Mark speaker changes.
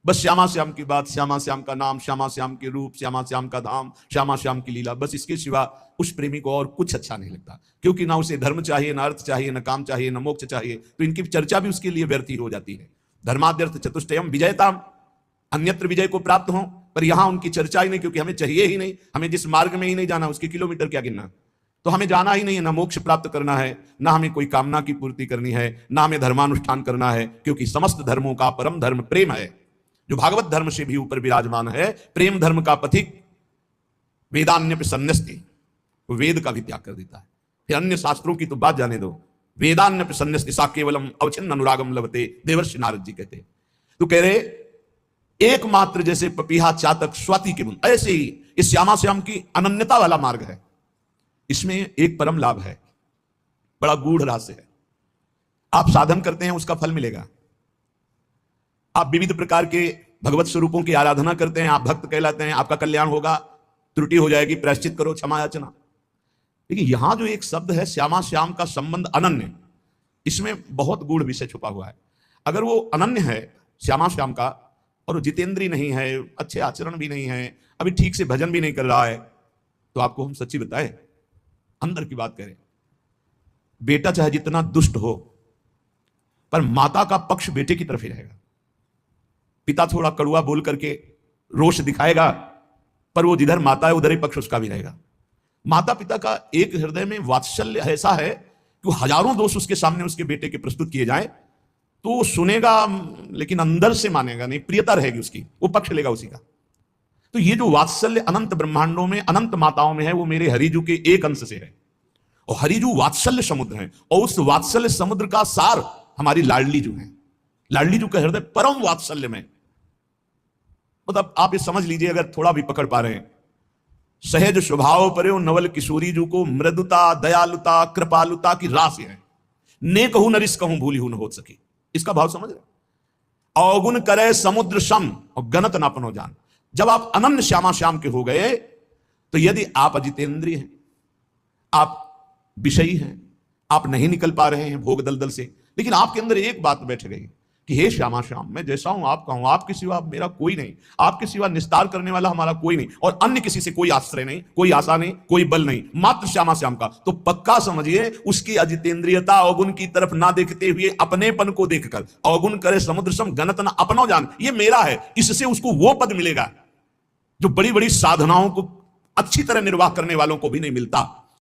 Speaker 1: बस श्यामा श्याम की बात, श्यामा श्याम का नाम, श्यामा श्याम के रूप, श्यामा श्याम का धाम, श्यामा श्याम की लीला, बस इसके सिवा उस प्रेमी को और कुछ अच्छा नहीं लगता। क्योंकि ना उसे धर्म चाहिए, ना अर्थ चाहिए, ना काम चाहिए, ना मोक्ष चाहिए, तो इनकी चर्चा भी उसके लिए व्यर्थ ही हो जाती है। धर्माद्यर्थ चतुष्टयम विजयताम, अन्यत्र विजय को प्राप्त हो, पर यहां उनकी चर्चा ही नहीं, क्योंकि हमें चाहिए ही नहीं। हमें जिस मार्ग में ही नहीं जाना, उसके किलोमीटर क्या गिनना। तो हमें जाना ही नहीं है, ना मोक्ष प्राप्त करना है, ना हमें कोई कामना की पूर्ति करनी है, ना हमें धर्मानुष्ठान करना है, क्योंकि समस्त धर्मों का परम धर्म प्रेम है, जो भागवत धर्म से भी ऊपर विराजमान है। प्रेम धर्म का पथिक वेदान्य सन्यस्ति, वेद का भी त्याग कर देता है। फिर अन्य शास्त्रों की तो बात जाने दो, वेदान्य सन्यस्ति सा केवलम अवचिन्न अनुरागम लभते, देवर्षि नारद जी कहते। तो कह रहे एकमात्र जैसे पपीहा चातक स्वाति के बुंद, ऐसे ही इस श्यामा श्याम की अनन्यता वाला मार्ग है। इसमें एक परम लाभ है, बड़ा गूढ़ रहस्य है। आप साधन करते हैं, उसका फल मिलेगा। आप विविध प्रकार के भगवत स्वरूपों की आराधना करते हैं, आप भक्त कहलाते हैं, आपका कल्याण होगा। त्रुटि हो जाएगी, प्रायश्चित करो, क्षमा याचना। लेकिन यहां जो एक शब्द है श्यामा श्याम का संबंध अनन्य, इसमें बहुत गूढ़ विषय छुपा हुआ है। अगर वो अनन्य है श्यामा श्याम का, और वो जितेंद्रीय नहीं है, अच्छे आचरण भी नहीं है, अभी ठीक से भजन भी नहीं कर रहा है, तो आपको हम सच्ची बताएं, अंदर की बात करें, बेटा चाहे जितना दुष्ट हो, पर माता का पक्ष बेटे की तरफ ही रहेगा। पिता थोड़ा कड़ुआ बोल करके रोष दिखाएगा, पर वो जिधर माता है उधर ही पक्ष उसका भी रहेगा। माता पिता का एक हृदय में वात्सल्य ऐसा है कि हजारों दोष उसके सामने उसके बेटे के प्रस्तुत किए जाए तो वो सुनेगा, लेकिन अंदर से मानेगा नहीं, प्रियता रहेगी उसकी, वो पक्ष लेगा उसी का। तो ये जो वात्सल्य अनंत ब्रह्मांडों में, अनंत माताओं में है, वो मेरे हरिजू के एक अंश से है। और हरिजू वात्सल्य समुद्र है, और उस वात्सल्य समुद्र का सार हमारी लाडली जू है। लाडली जू का हृदय परम वात्सल्य में, मतलब आप ये समझ लीजिए, अगर थोड़ा भी पकड़ पा रहे हैं, सहज स्वभाव पर नवल किशोरी जू को मृदुता, दयालुता, कृपालुता की राशि है। ने कहूं नरिस कहूं भूली हूं न हो सकी, इसका भाव समझ रहे। अवगुण करे समुद्र सम और गणत न अपनो जान। जब आप अनन्य श्यामा श्याम के हो गए, तो यदि आप अजितेंद्रिय हैं, आप विषयी हैं, आप नहीं निकल पा रहे हैं भोग दलदल से, लेकिन आपके अंदर एक बात बैठ गई कि हे श्यामा श्याम, मैं जैसा हूं आपका हूं, आपके सिवा मेरा कोई नहीं, आपके सिवा निस्तार करने वाला हमारा कोई नहीं, और अन्य किसी से कोई आश्रय नहीं, कोई आशा नहीं, कोई बल नहीं, मात्र श्यामा श्याम का। तो पक्का समझिए, उसकी अजितेंद्रियता अवगुण की तरफ ना देखते हुए अपनेपन को देखकर, अवगुण करे समुद्र सम गणत न अपनो जान, ये मेरा है, इससे उसको वो पद मिलेगा जो बड़ी बड़ी साधनाओं को अच्छी तरह निर्वाह करने वालों को भी नहीं मिलता।